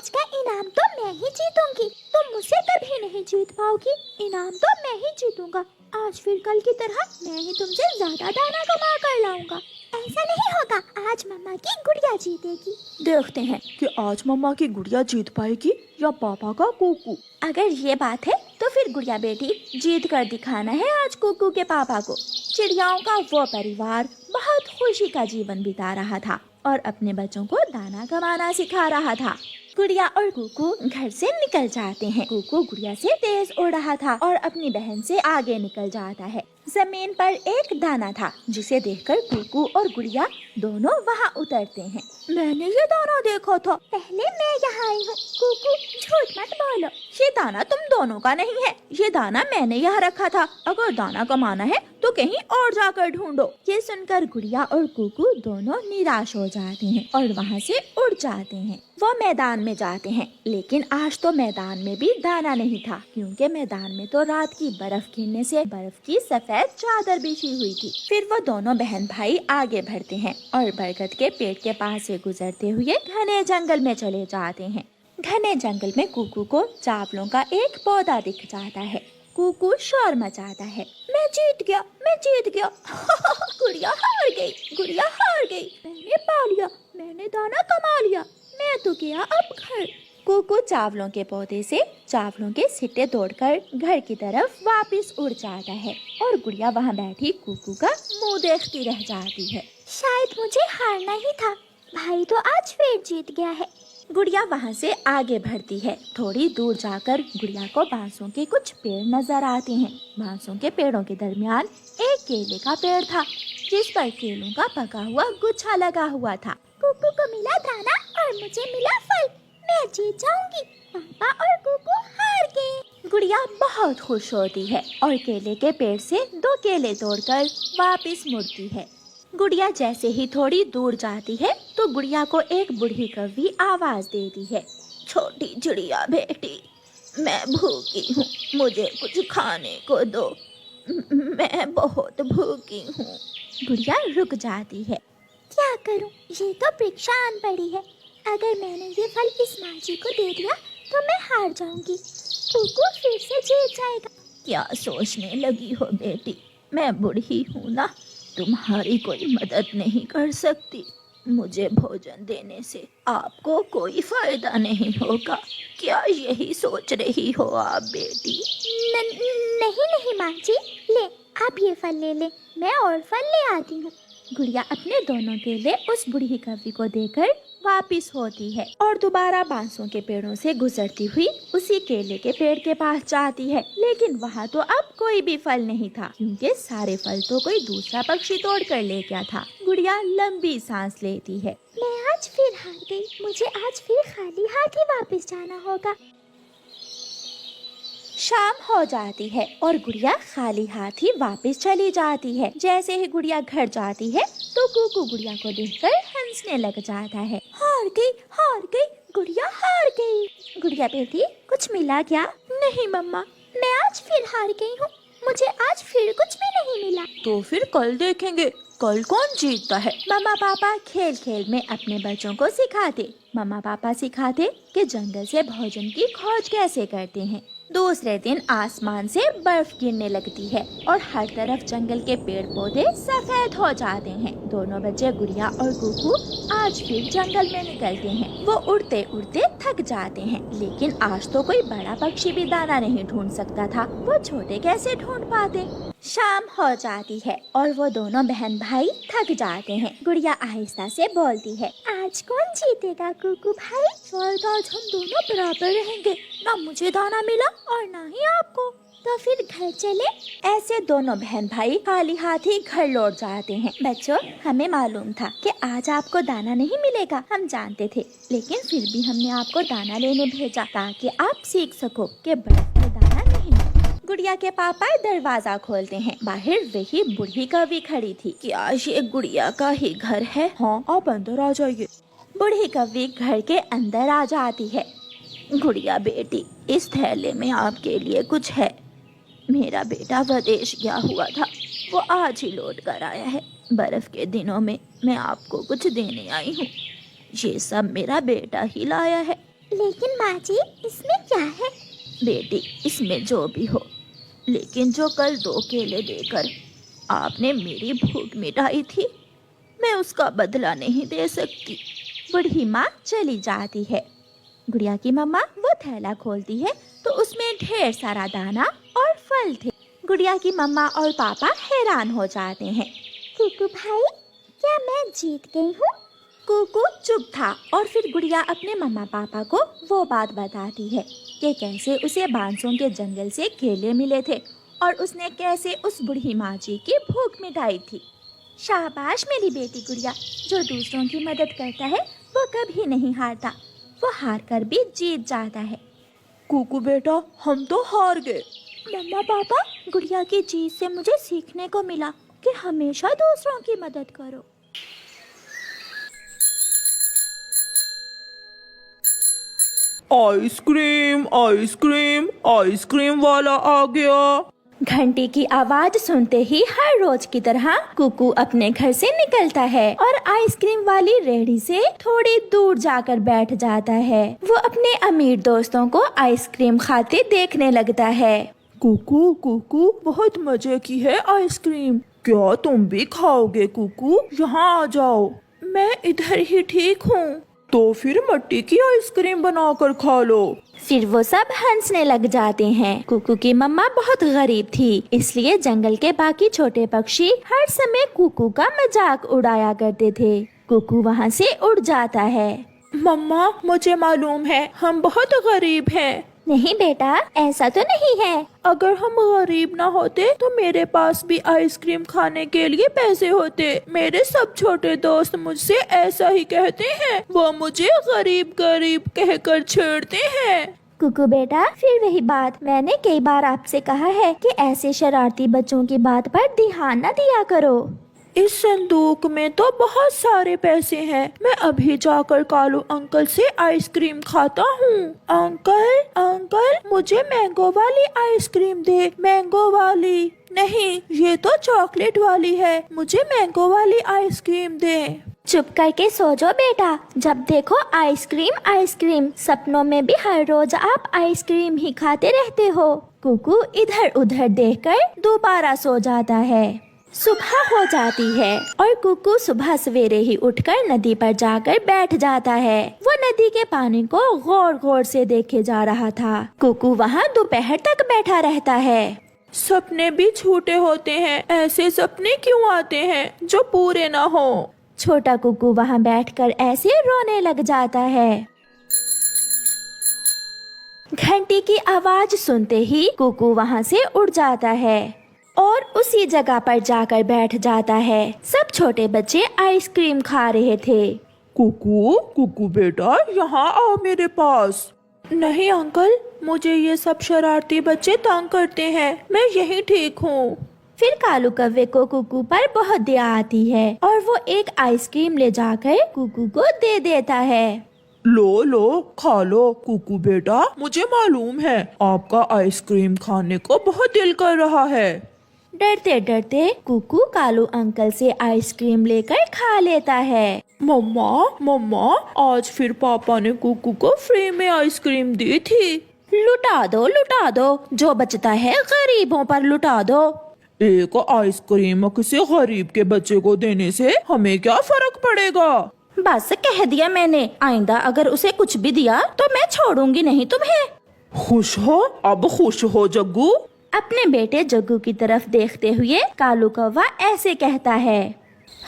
आज का इनाम तो मैं ही जीतूंगी, तुम मुझसे कभी नहीं जीत पाओगी। इनाम तो मैं ही जीतूंगा। आज फिर कल की तरह मैं ही तुमसे ज्यादा दाना कमा कर लाऊंगा। ऐसा नहीं होगा, आज मम्मा की गुड़िया जीतेगी। देखते हैं कि आज मम्मा की गुड़िया जीत पाएगी या पापा का कुकू। अगर ये बात है तो फिर गुड़िया बेटी जीत कर दिखाना है आज कुकू के पापा को। चिड़ियाओं का वो परिवार बहुत खुशी का जीवन बिता रहा था और अपने बच्चों को दाना कमाना सिखा रहा था। गुड़िया और कुकू घर से निकल जाते हैं। कुकू गुड़िया से तेज उड़ रहा था और अपनी बहन से आगे निकल जाता है। जमीन पर एक दाना था जिसे देखकर कुकू और गुड़िया दोनों वहाँ उतरते हैं। मैंने ये दाना देखा था। पहले मैं यहाँ आई हूँ। कुकू झूठ मत बोलो। ये दाना तुम दोनों का नहीं है, ये दाना मैंने यहाँ रखा था। अगर दाना कमाना है तो कहीं और जाकर ढूंढो। ये सुनकर गुड़िया और कुकू दोनों निराश हो जाते हैं और वहाँ से उड़ जाते हैं। वो मैदान में जाते हैं, लेकिन आज तो मैदान में भी दाना नहीं था, क्योंकि मैदान में तो रात की बर्फ गिरने से बर्फ की सफेद चादर बिछी हुई थी। फिर वो दोनों बहन भाई आगे बढ़ते हैं और बरगद के पेड़ के पास से गुजरते हुए घने जंगल में चले जाते हैं। घने जंगल में कुकू को चावलों का एक पौधा दिख जाता है। कुकू शोर मचाता है, मैं जीत गया, मैं जीत गया। गुड़िया हार गई, गुड़िया हार गई। मैंने पा लिया, मैंने दाना कमा लिया। मैं तो गया अब घर। कुकू चावलों के पौधे से चावलों के सिट्टे तोड़कर घर की तरफ वापस उड़ जाता है और गुड़िया वहाँ बैठी कुकू का मुंह देखती रह जाती है। शायद मुझे हारना ही था, भाई तो आज फिर जीत गया है। गुड़िया वहाँ से आगे बढ़ती है। थोड़ी दूर जाकर गुड़िया को बांसों के कुछ पेड़ नजर आते हैं। बांसों के पेड़ों के दरमियान एक केले का पेड़ था, जिस पर केलों का पका हुआ गुच्छा लगा हुआ था। कुकू को मिला दाना और मुझे मिला फल, मैं जीत जाऊंगी। पापा और कुकू हार गए। गुड़िया बहुत खुश होती है और केले के पेड़ से 2 केले तोड़कर वापस मुड़ती है। गुड़िया जैसे ही थोड़ी दूर जाती है तो गुड़िया को एक बूढ़ी कौवी आवाज देती है, छोटी चिड़िया बेटी, मैं भूखी हूँ, मुझे कुछ खाने को दो, मैं बहुत भूखी हूँ। गुड़िया रुक जाती है। क्या करूँ, ये तो परीक्षा आन पड़ी है। अगर मैंने ये फल इस मांझी को दे दिया तो मैं हार जाऊंगी। कुकू फिर से जीत जाएगा। क्या सोचने लगी हो बेटी, मैं बूढ़ी हूँ ना, तुम्हारी कोई मदद नहीं कर सकती। मुझे भोजन देने से आपको कोई फायदा नहीं होगा। क्या यही सोच रही हो आप बेटी? नहीं माँ जी, ले आप ये फल ले ले, मैं और फल ले आती हूँ। गुड़िया अपने दोनों केले उस बूढ़ी कौवी को देकर वापिस होती है और दोबारा बांसों के पेड़ों से गुजरती हुई उसी केले के पेड़ के पास जाती है। लेकिन वहाँ तो अब कोई भी फल नहीं था, क्योंकि सारे फल तो कोई दूसरा पक्षी तोड़ कर ले गया था। गुड़िया लंबी सांस लेती है। मैं आज फिर हार गई, मुझे आज फिर खाली हाथ ही वापस जाना होगा। शाम हो जाती है और गुड़िया खाली हाथ ही वापस चली जाती है। जैसे ही गुड़िया घर जाती है तो कुकू गुड़िया को देखकर हंसने लग जाता है। हार गई, गुड़िया हार गई। गुड़िया बेटी, कुछ मिला क्या? नहीं मम्मा, मैं आज फिर हार गई हूँ, मुझे आज फिर कुछ भी नहीं मिला। तो फिर कल देखेंगे, कल कौन जीतता है। मम्मा पापा खेल खेल में अपने बच्चों को सिखाते। मम्मा पापा सिखाते कि जंगल से भोजन की खोज कैसे करते हैं। दूसरे दिन आसमान से बर्फ गिरने लगती है और हर तरफ जंगल के पेड़ पौधे सफेद हो जाते हैं। दोनों बच्चे गुड़िया और कुकू आज फिर जंगल में निकलते हैं। वो उड़ते उड़ते थक जाते हैं, लेकिन आज तो कोई बड़ा पक्षी भी दाना नहीं ढूंढ सकता था, वो छोटे कैसे ढूंढ पाते। शाम हो जाती है और वो दोनों बहन भाई थक जाते हैं। गुड़िया आहिस्ता से बोलती है, आज कौन जीतेगा कुकू भाई? शायद आज हम दोनों बराबर रहेंगे, ना मुझे दाना मिला और ना ही आपको। तो फिर घर चले। ऐसे दोनों बहन भाई खाली हाथ ही घर लौट जाते हैं। बच्चों, हमें मालूम था कि आज आपको दाना नहीं मिलेगा, हम जानते थे, लेकिन फिर भी हमने आपको दाना लेने भेजा ताकि आप सीख सको कि बर्फ में दाना नहीं मिलता। गुड़िया के पापा दरवाजा खोलते हैं। बाहर वही बूढ़ी कौवी खड़ी थी। क्या ये गुड़िया का ही घर है? हाँ, आप अंदर आ जाइए। बूढ़ी कौवी घर के अंदर आ जाती है। गुड़िया बेटी, इस थैले में आपके लिए कुछ है। मेरा बेटा विदेश गया हुआ था, वो आज ही लौट कर आया है। बर्फ के दिनों में मैं आपको कुछ देने आई हूँ। ये सब मेरा बेटा ही लाया है। लेकिन माँ जी, इसमें क्या है? बेटी, इसमें जो भी हो, लेकिन जो कल 2 केले देकर आपने मेरी भूख मिटाई थी, मैं उसका बदला नहीं दे सकती। बूढ़ी माँ चली जाती है। गुड़िया की मम्मा वो थैला खोलती है तो उसमें ढेर सारा दाना और फल थे। गुड़िया की मम्मा और पापा हैरान हो जाते हैं। कुकू भाई, क्या मैं जीत गई हूँ? कुकू चुप था और फिर गुड़िया अपने मम्मा पापा को वो बात बताती है कि कैसे उसे बांसों के जंगल से केले मिले थे और उसने कैसे उस बूढ़ी माँ जी की भूख मिटाई थी। शाबाश मेरी बेटी गुड़िया, जो दूसरों की मदद करता है वो कभी नहीं हारता, वो हार कर भी जीत जाता है। कुकू बेटा, हम तो हार गए। मम्मा पापा, गुड़िया की जीत से मुझे सीखने को मिला कि हमेशा दूसरों की मदद करो। आइसक्रीम आइसक्रीम आइसक्रीम वाला आ गया। घंटी की आवाज सुनते ही हर रोज की तरह कुकू अपने घर से निकलता है और आइसक्रीम वाली रेहड़ी से थोड़ी दूर जाकर बैठ जाता है। वो अपने अमीर दोस्तों को आइसक्रीम खाते देखने लगता है। कुकू कुकू, बहुत मजे की है आइसक्रीम। क्या तुम भी खाओगे कुकू? यहाँ आ जाओ। मैं इधर ही ठीक हूँ। तो फिर मट्टी की आइसक्रीम बनाकर खा लो। फिर वो सब हंसने लग जाते हैं। कुकू की मम्मा बहुत गरीब थी, इसलिए जंगल के बाकी छोटे पक्षी हर समय कुकू का मजाक उड़ाया करते थे। कुकू वहाँ से उड़ जाता है। मम्मा, मुझे मालूम है हम बहुत गरीब हैं। नहीं बेटा, ऐसा तो नहीं है। अगर हम गरीब ना होते तो मेरे पास भी आइसक्रीम खाने के लिए पैसे होते। मेरे सब छोटे दोस्त मुझसे ऐसा ही कहते हैं। वो मुझे गरीब गरीब कहकर छेड़ते हैं। कुकू बेटा, फिर वही बात, मैंने कई बार आपसे कहा है कि ऐसे शरारती बच्चों की बात पर ध्यान न दिया करो। इस संदूक में तो बहुत सारे पैसे हैं। मैं अभी जाकर कालू अंकल से आइसक्रीम खाता हूँ। अंकल अंकल, मुझे मैंगो वाली आइसक्रीम दे, मैंगो वाली। नहीं, ये तो चॉकलेट वाली है, मुझे मैंगो वाली आइसक्रीम दे। चुप करके सो जाओ बेटा, जब देखो आइसक्रीम आइसक्रीम, सपनों में भी हर रोज आप आइसक्रीम ही खाते रहते हो। कुकू इधर उधर देखकर दोबारा सो जाता है। सुबह हो जाती है और कुकू सुबह सवेरे ही उठकर नदी पर जाकर बैठ जाता है। वो नदी के पानी को गौर गौर से देखे जा रहा था। कुकू वहाँ दोपहर तक बैठा रहता है। सपने भी झूठे होते हैं, ऐसे सपने क्यों आते हैं जो पूरे ना हो। छोटा कुकू वहाँ बैठकर ऐसे रोने लग जाता है। घंटी की आवाज सुनते ही कुकू वहाँ से उड़ जाता है और उसी जगह पर जाकर बैठ जाता है। सब छोटे बच्चे आइसक्रीम खा रहे थे। कुकू कुकू बेटा, यहाँ आओ मेरे पास। नहीं अंकल, मुझे ये सब शरारती बच्चे तंग करते हैं, मैं यही ठीक हूँ। फिर कालू कव्वे को कुकू पर बहुत दया आती है और वो एक आइसक्रीम ले जाकर कुकू को दे देता है। लो लो, खा लो कुकू बेटा। मुझे मालूम है आपका आइसक्रीम खाने को बहुत दिल कर रहा है। डरते डरते कुकू कालू अंकल से आइसक्रीम लेकर खा लेता है। मम्मा मम्मा, आज फिर पापा ने कुकू को फ्री में आइसक्रीम दी थी। लुटा दो, जो बचता है गरीबों पर लुटा दो। एक आइसक्रीम किसी गरीब के बच्चे को देने से हमें क्या फर्क पड़ेगा? बस कह दिया मैंने, आइंदा अगर उसे कुछ भी दिया तो मैं छोड़ूंगी नहीं तुम्हें। खुश हो? अब खुश हो जग्गू? अपने बेटे जग्गू की तरफ देखते हुए कालू कौवा ऐसे कहता है।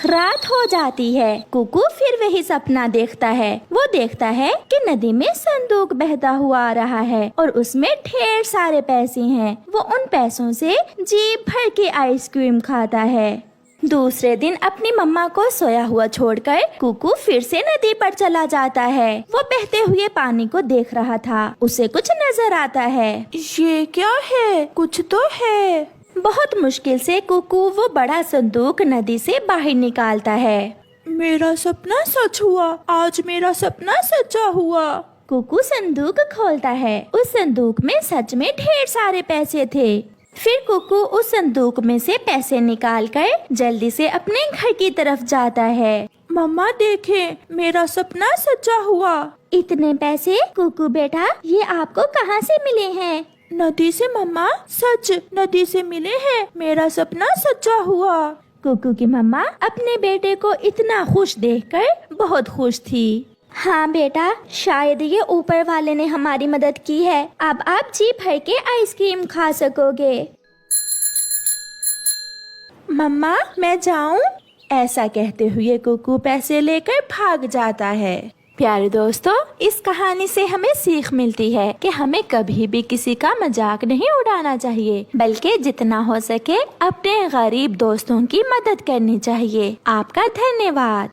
रात हो जाती है। कुकू फिर वही सपना देखता है। वो देखता है कि नदी में संदूक बहता हुआ आ रहा है और उसमें ढेर सारे पैसे हैं। वो उन पैसों से जी भर के आइसक्रीम खाता है। दूसरे दिन अपनी मम्मा को सोया हुआ छोड़कर कुकू फिर से नदी पर चला जाता है। वो बहते हुए पानी को देख रहा था। उसे कुछ नजर आता है। ये क्या है? कुछ तो है। बहुत मुश्किल से कुकू वो बड़ा संदूक नदी से बाहर निकालता है। मेरा सपना सच हुआ, आज मेरा सपना सच्चा हुआ। कुकू संदूक खोलता है। उस संदूक में सच में ढेर सारे पैसे थे। फिर कुकू उस संदूक में से पैसे निकालकर जल्दी से अपने घर की तरफ जाता है। मम्मा देखें, मेरा सपना सच्चा हुआ। इतने पैसे कुकू बेटा, ये आपको कहाँ से मिले हैं? नदी से मम्मा, सच नदी से मिले हैं। मेरा सपना सच्चा हुआ। कुकू की मम्मा अपने बेटे को इतना खुश देखकर बहुत खुश थी। हाँ बेटा, शायद ये ऊपर वाले ने हमारी मदद की है। अब आप जी भर के आइसक्रीम खा सकोगे। मम्मा मैं जाऊं? ऐसा कहते हुए कुकू पैसे लेकर भाग जाता है। प्यारे दोस्तों, इस कहानी से हमें सीख मिलती है कि हमें कभी भी किसी का मजाक नहीं उड़ाना चाहिए, बल्कि जितना हो सके अपने गरीब दोस्तों की मदद करनी चाहिए। आपका धन्यवाद।